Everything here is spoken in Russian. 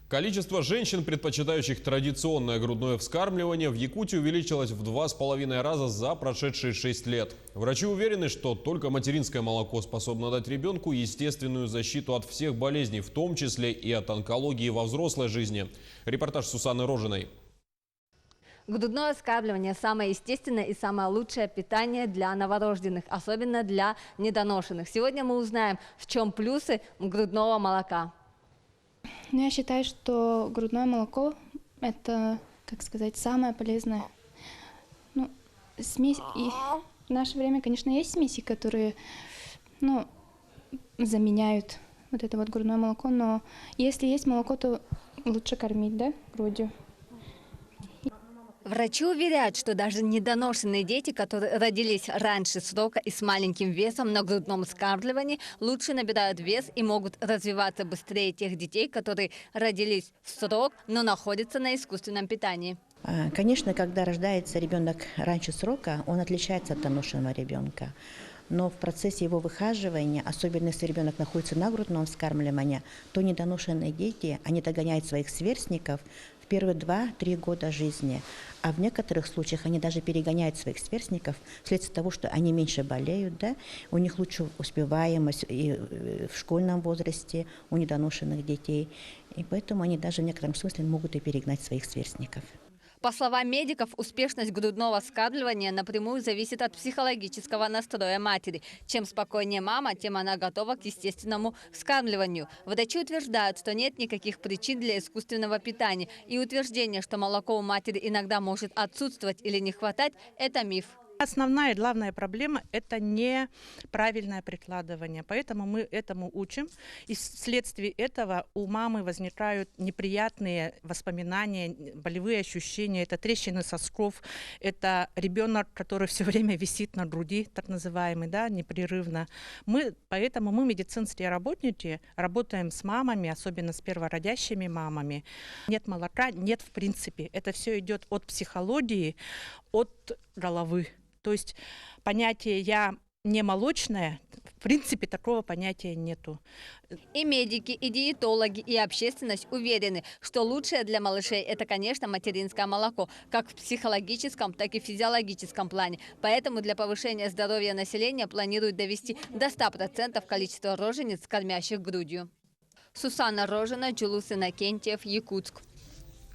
Количество женщин, предпочитающих традиционное грудное вскармливание, в Якутии увеличилось в 2,5 раза за прошедшие 6 лет. Врачи уверены, что только материнское молоко способно дать ребенку естественную защиту от всех болезней, в том числе и от онкологии во взрослой жизни. Репортаж Сусаны Рожиной. Грудное вскармливание – самое естественное и самое лучшее питание для новорожденных, особенно для недоношенных. Сегодня мы узнаем, в чем плюсы грудного молока. Я считаю, что грудное молоко – это, так сказать, самое полезное. Смесь. И в наше время, конечно, есть смеси, которые, заменяют вот это вот грудное молоко, но если есть молоко, то лучше кормить, да, грудью. Врачи уверяют, что даже недоношенные дети, которые родились раньше срока и с маленьким весом на грудном вскармливании, лучше набирают вес и могут развиваться быстрее тех детей, которые родились в срок, но находятся на искусственном питании. Конечно, когда рождается ребенок раньше срока, он отличается от доношенного ребенка. Но в процессе его выхаживания, особенно если ребенок находится на грудном вскармливании, то недоношенные дети, они догоняют своих сверстников в первые 2-3 года жизни. А в некоторых случаях они даже перегоняют своих сверстников вследствие того, что они меньше болеют, да? У них лучше успеваемость и в школьном возрасте у недоношенных детей. И поэтому они даже в некотором смысле могут и перегнать своих сверстников. По словам медиков, успешность грудного вскармливания напрямую зависит от психологического настроя матери. Чем спокойнее мама, тем она готова к естественному вскармливанию. Врачи утверждают, что нет никаких причин для искусственного питания. И утверждение, что молоко у матери иногда может отсутствовать или не хватать – это миф. Основная и главная проблема – это неправильное прикладывание. Поэтому мы этому учим. И вследствие этого у мамы возникают неприятные воспоминания, болевые ощущения. Это трещины сосков, это ребенок, который все время висит на груди, так называемый, да, непрерывно. Поэтому мы, медицинские работники, работаем с мамами, особенно с первородящими мамами. Нет молока, нет в принципе. Это все идет от психологии, от головы. То есть понятие «я не молочная», в принципе, такого понятия нету. И медики, и диетологи, и общественность уверены, что лучшее для малышей – это, конечно, материнское молоко, как в психологическом, так и в физиологическом плане. Поэтому для повышения здоровья населения планируют довести до 100% количество рожениц, кормящих грудью. Сусана Рожина, Джулус Иннокентьев, Якутск.